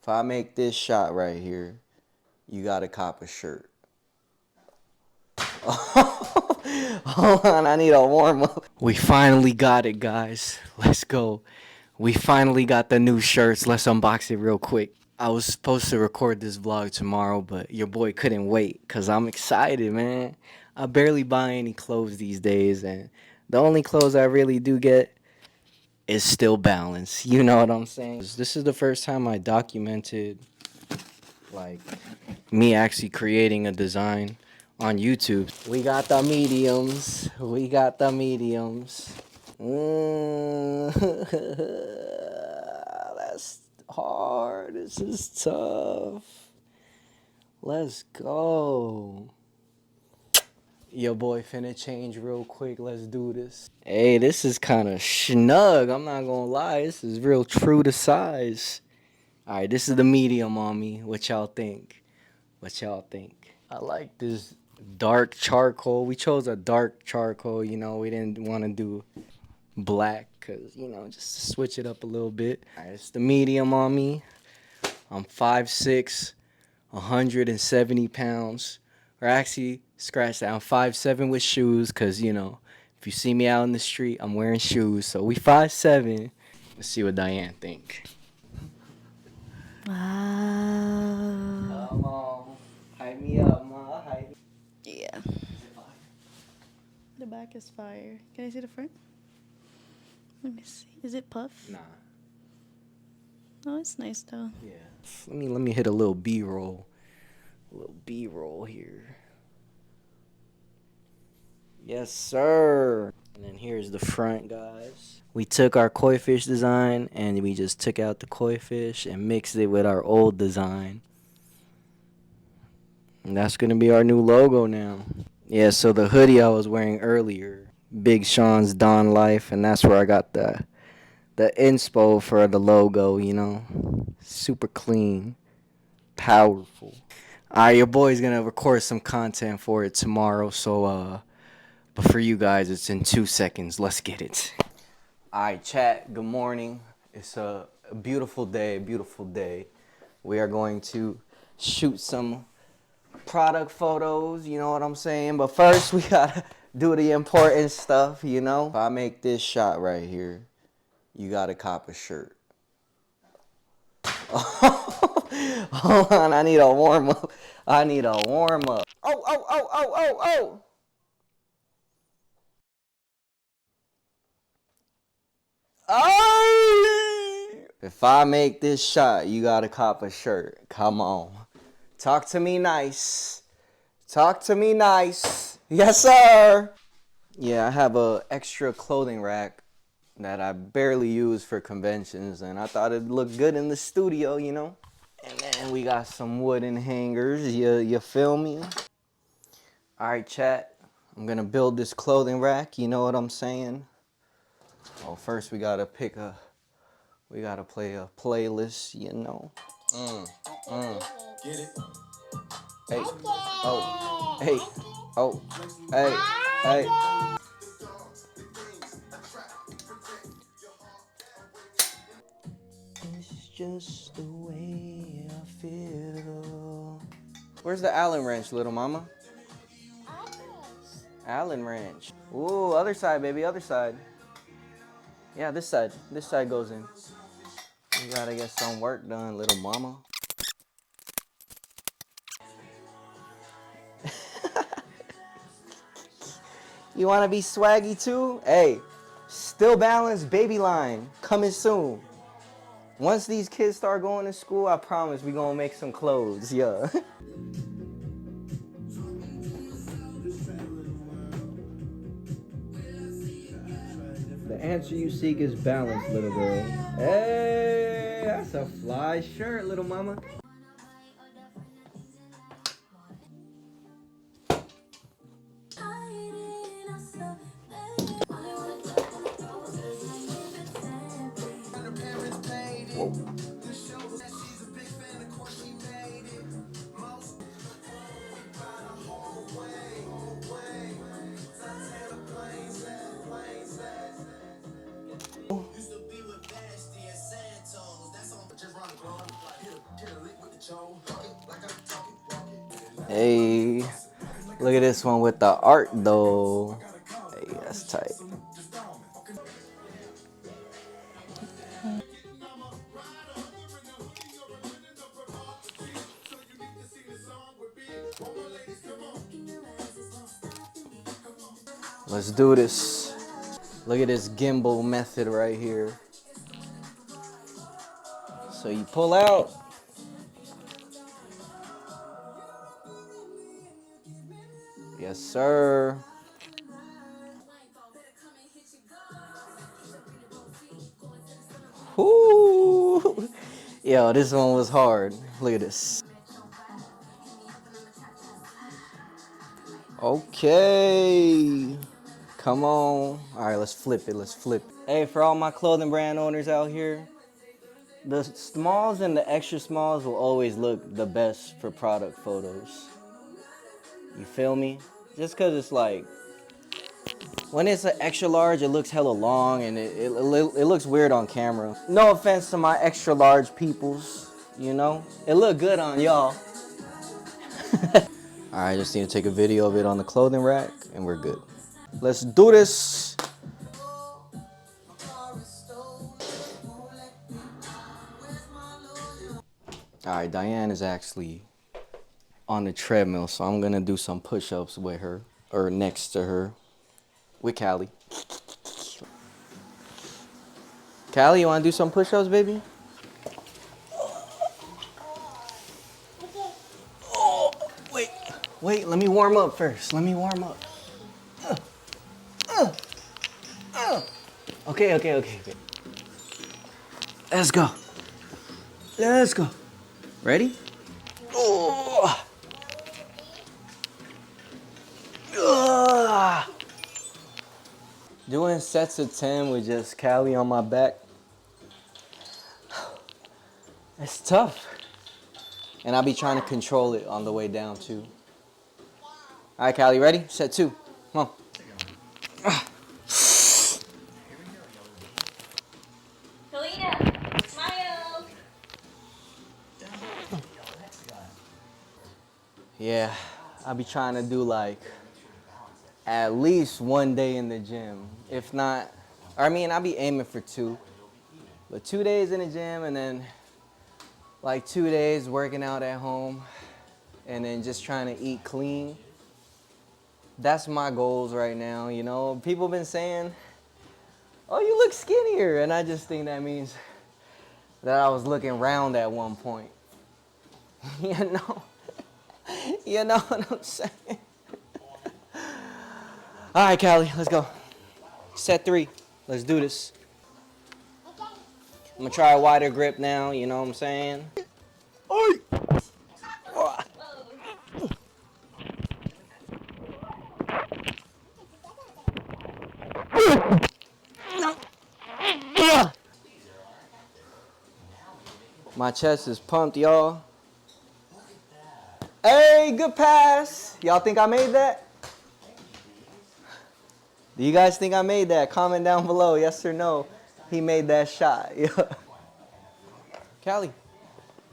If I make this shot right here, you gotta cop a shirt. Hold on, I need a warm up. We finally got it, guys. Let's go. We finally got the new shirts. Let's unbox it real quick. I was supposed to record this vlog tomorrow, but your boy couldn't wait because I'm excited, man. I barely buy any clothes these days, and the only clothes I really do get is Still Balance. You know what I'm saying? This is the first time I documented, like, me actually creating a design on YouTube. We got the mediums. We got the mediums. That's hard. This is tough. Let's go. Your boy finna change real quick. Let's do this. Hey, this is kind of snug. I'm not gonna lie. This is real true to size. All right, this is the medium on me. What y'all think? What y'all think? I like this dark charcoal. We chose a dark charcoal, you know. We didn't want to do black because, you know, just to switch it up a little bit. All right, it's the medium on me. I'm 5'6", 170 pounds. Or actually, scratch that. I'm 5'7" with shoes because, you know, if you see me out in the street, I'm wearing shoes. So we 5'7". Let's see what Diane think. Wow. Come on. Hype me up, ma. Hype me. Yeah. The back is fire. Can I see the front? Let me see. Is it puff? Nah. Oh, it's nice though. Yeah. Let me hit a little B-roll. A little B-roll here. Yes, sir. And then here's the front, guys. We took our koi fish design and we just took out the koi fish and mixed it with our old design. And that's going to be our new logo now. Yeah, so the hoodie I was wearing earlier, Big Sean's Don Life, and that's where I got the inspo for the logo, you know. Super clean, powerful. Alright, your boy's gonna record some content for it tomorrow, so but for you guys it's in 2 seconds. Let's get it. Alright, chat, good morning. It's a beautiful day, beautiful day. We are going to shoot some product photos, you know what I'm saying? But first we gotta do the important stuff, you know. If I make this shot right here, you gotta cop a shirt. Hold on, I need a warm up. I need a warm up. Oh. Oh! If I make this shot, you gotta cop a shirt. Come on. Talk to me nice. Talk to me nice. Yes, sir. Yeah, I have a extra clothing rack that I barely use for conventions, and I thought it'd look good in the studio, you know? And then we got some wooden hangers, you feel me? All right, chat, I'm gonna build this clothing rack, you know what I'm saying? Oh, first we gotta play a playlist, you know? Get it? Hey, oh, hey, oh, hey. It's just the way I feel. Where's the Allen wrench, little mama? Allen wrench. Ooh, other side, baby, other side. Yeah, this side. This side goes in. You gotta get some work done, little mama. You wanna be swaggy too? Hey, Still Balance baby line coming soon. Once these kids start going to school, I promise we gonna make some clothes, yeah. The answer you seek is balance, little girl. Hey, that's a fly shirt, little mama. Whoa. Hey, look at this one with the art though. Hey, that's tight. Let's do this. Look at this gimbal method right here. So you pull out. Yes, sir. Whoo! Yo, this one was hard. Look at this. Okay. Come on. All right, let's flip it. Let's flip it. Hey, for all my clothing brand owners out here, the smalls and the extra smalls will always look the best for product photos. You feel me? Just because it's like, when it's an extra large, it looks hella long and it looks weird on camera. No offense to my extra large peoples, you know? It look good on y'all. I just need to take a video of it on the clothing rack and we're good. Let's do this. All right, Diane is actually on the treadmill, so I'm gonna do some push-ups with her, or next to her, with Callie. Callie, you wanna do some push-ups, baby? Oh, wait, let me warm up first. Let me warm up. Okay. Let's go. Let's go. Ready? Oh. Doing sets of 10 with just Callie on my back, it's tough. And I'll be trying to control it on the way down too. All right, Callie, ready? Set 2. Come on. Kalina, smile. Yeah, I'll be trying to do like at least one day in the gym. If not, I'll be aiming for 2. But 2 days in the gym and then like 2 days working out at home and then just trying to eat clean. That's my goals right now, you know. People been saying, oh, you look skinnier. And I just think that means that I was looking round at one point. You know? You know what I'm saying? All right, Callie, let's go. Set 3. Let's do this. I'm gonna try a wider grip now, you know what I'm saying? Oi! My chest is pumped, y'all. Hey, good pass. Y'all think I made that? Do you guys think I made that? Comment down below, yes or no. He made that shot. Callie,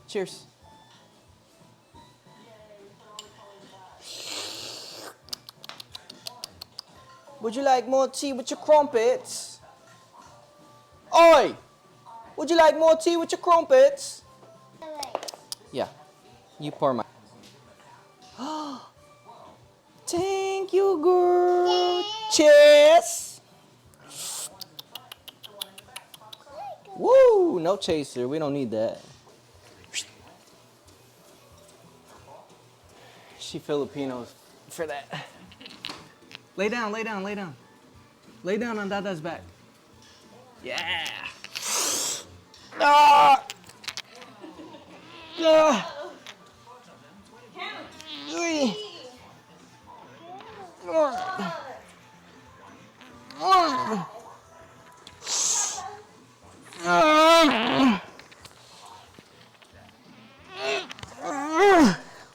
cheers. Would you like more tea with your crumpets? Oi! Would you like more tea with your crumpets? Yeah, you pour my. Thank you, girl. Cheers. Woo! No chaser. We don't need that. She Filipinos for that. Lay down, lay down, lay down. Lay down on Dada's back. Yeah. Ah! Ah!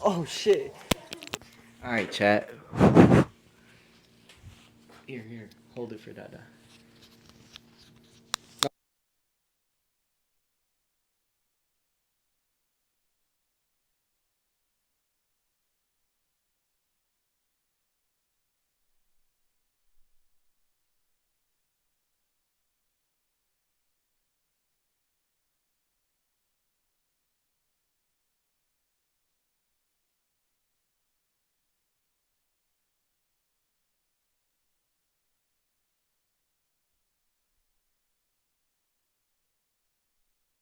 Oh shit. All right, chat. Here, hold it for Dada.